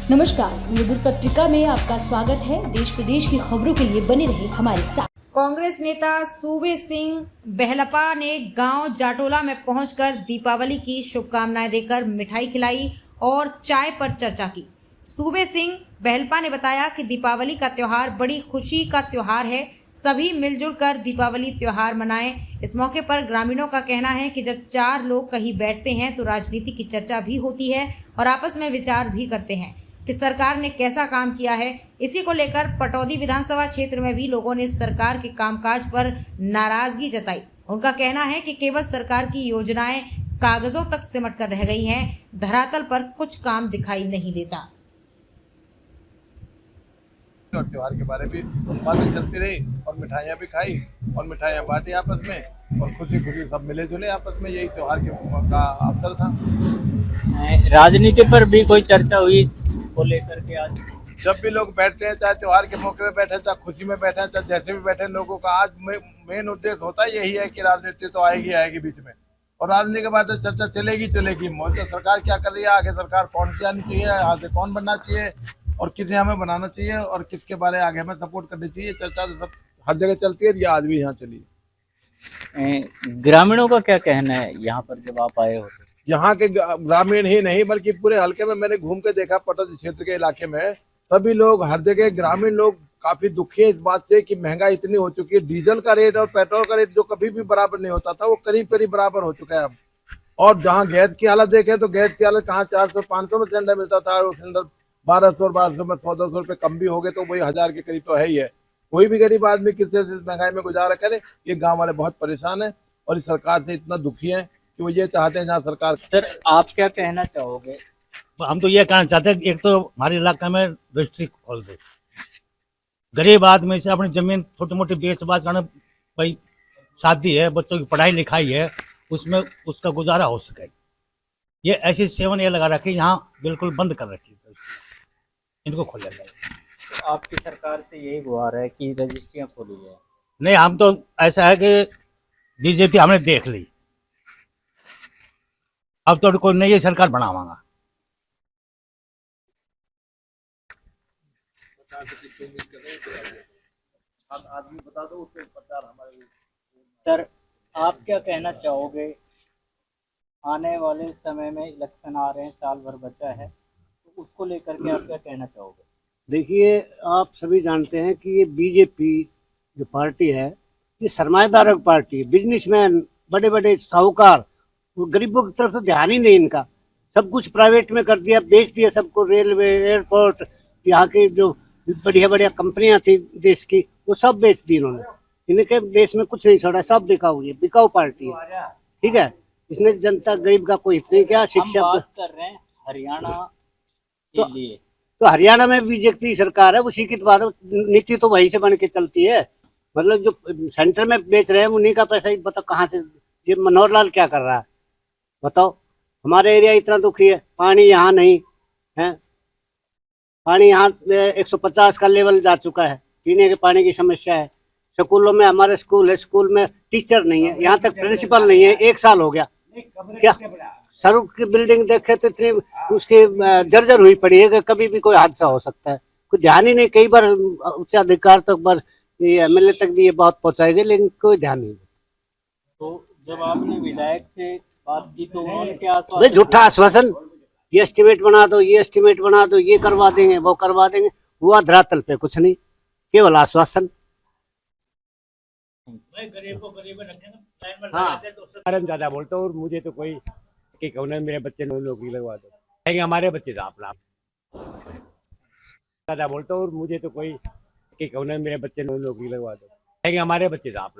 नमस्कार, मधुर पत्रिका में आपका स्वागत है। देश प्रदेश की खबरों के लिए बने रहे हमारे साथ। कांग्रेस नेता सूबे सिंह बहलपा ने गांव जाटोला में पहुंचकर दीपावली की शुभकामनाएं देकर मिठाई खिलाई और चाय पर चर्चा की। सूबे सिंह बहलपा ने बताया कि दीपावली का त्यौहार बड़ी खुशी का त्यौहार है, सभी मिलजुल कर दीपावली त्यौहार मनाएं। इस मौके पर ग्रामीणों का कहना है कि जब चार लोग कहीं बैठते हैं तो राजनीति की चर्चा भी होती है और आपस में विचार भी करते हैं कि सरकार ने कैसा काम किया है। इसी को लेकर पटौदी विधानसभा क्षेत्र में भी लोगों ने सरकार के कामकाज पर नाराजगी जताई। उनका कहना है कि केवल सरकार की योजनाएं कागजों तक सिमट कर रह गई हैं, धरातल पर कुछ काम दिखाई नहीं देता। और त्योहार के बारे में बातें चलती रही और मिठाइयाँ भी खाई और मिठाइयाँ बांटी आपस में और खुशी खुशी सब मिले जुले आपस में। यही त्योहार का अवसर था। राजनीति पर भी कोई चर्चा हुई को लेकर के? आज जब भी लोग बैठते हैं, चाहे त्योहार के मौके पे बैठे, चाहे खुशी में बैठे, चाहे जैसे भी बैठे, लोगों का आज मेन उद्देश्य होता यही है कि राजनीति तो आएगी बीच में, और राजनीति के बाद तो चर्चा चलेगी। मौजूदा सरकार क्या कर रही है, आगे सरकार कौन सी आनी चाहिए, यहाँ से कौन बनना चाहिए और किसे हमें बनाना चाहिए और किसके बारे आगे हमें सपोर्ट करनी चाहिए। चर्चा तो सब हर जगह चलती है, ये आज भी यहाँ चली। ग्रामीणों का क्या कहना है यहाँ पर जब आप आए हो? यहाँ के ग्रामीण ही नहीं बल्कि पूरे हल्के में मैंने घूम के देखा, पटौदी क्षेत्र के इलाके में सभी लोग, हर जगह ग्रामीण लोग काफी दुखी है इस बात से कि महंगाई इतनी हो चुकी है। डीजल का रेट और पेट्रोल का रेट जो कभी भी बराबर नहीं होता था, वो करीब करीब बराबर हो चुका है अब। और जहाँ गैस की हालत देखें तो गैस की हालत कहाँ 400-500 में सिलेंडर मिलता था, वो सिलेंडर 1200 में 100-200 रुपये कम भी हो गए तो वही 1000 के करीब तो है ही है। कोई भी गरीब आदमी किस तरह से इस महंगाई में गुजारा करे, ये गाँव वाले बहुत परेशान है और इस सरकार से इतना दुखी है कि वो ये चाहते हैं जहाँ सरकार। सर, आप क्या कहना चाहोगे? हम तो ये कहना चाहते हैं कि एक तो हमारे इलाके में रजिस्ट्री खोल दे, गरीब आदमी से अपनी जमीन छोटी मोटी बेच बाच करना, भाई शादी है, बच्चों की पढ़ाई लिखाई है, उसमें उसका गुजारा हो सके। ये ऐसी सेवन ये लगा रखी, यहाँ बिल्कुल बंद कर रखी, इनको खोला जाए। तो आपकी सरकार से यही गुहार है कि रजिस्ट्रियाँ खोली जाए? नहीं, हम तो ऐसा है कि बीजेपी हमने देख ली, अब तो कोई नई सरकार बनावांगा। सर, आप क्या कहना चाहोगे? आने वाले समय में इलेक्शन आ रहे हैं, साल भर बचा है, तो उसको लेकर के आप क्या कहना चाहोगे? देखिए, आप सभी जानते हैं कि ये बीजेपी जो पार्टी है, ये सरमाएदार पार्टी है। बिजनेसमैन, बड़े बड़े साहूकार, वो गरीबों की तरफ तो ध्यान ही नहीं इनका। सब कुछ प्राइवेट में कर दिया, बेच दिया सबको। रेलवे, एयरपोर्ट, यहाँ के जो बढ़िया बढ़िया कंपनियां थी देश की, वो सब बेच दी इन्होंने। इनके देश में कुछ नहीं छोड़ा, सब बिकाऊ है, बिकाऊ पार्टी है। ठीक है, इसने जनता गरीब का कोई हित नहीं किया। शिक्षा हम बात कर रहे हैं हरियाणा के लिए, तो हरियाणा में बीजेपी सरकार है, उसी की बात, नीति तो वहीं से बन के चलती है। मतलब जो सेंटर में बेच रहे हैं उन्हीं का पैसा ही बताओ कहाँ से। ये मनोहर लाल क्या कर रहा है बताओ? हमारे एरिया इतना दुखी है, पानी यहाँ नहीं है। पानी यहाँ 150 का लेवल जा चुका है, पीने के पानी की समस्या है। स्कूलों में, हमारे स्कूल है, स्कूल में टीचर नहीं है, यहाँ तक प्रिंसिपल नहीं है। 1 साल हो गया। क्या सड़क की बिल्डिंग देखे तो इतनी उसकी जर्जर हुई पड़ी है कि कभी भी कोई हादसा हो सकता है। कोई ध्यान ही नहीं। कई बार उच्च अधिकार तक, बस एमएलए तक भी ये बात पहुंचाएंगे, लेकिन कोई ध्यान नहीं। तो जब आपने विधायक से बात की तो उन्होंने क्या आश्वासन? झूठा आश्वासन, ये एस्टिमेट बना दो, ये एस्टिमेट बना दो, ये करवा देंगे, वो करवा देंगे। हुआ धरातल पे कुछ नहीं, केवल आश्वासन। हाँ, ज्यादा बोलते और मुझे तो कोई कि कौन मेरे बच्चे ने नौकरी लगवा दो, कहेंगे हमारे बच्चे ज्यादा बोलते और मुझे तो कोई कि कौन मेरे बच्चे ने नौकरी लगवा दो, कहेंगे हमारे बच्चे आप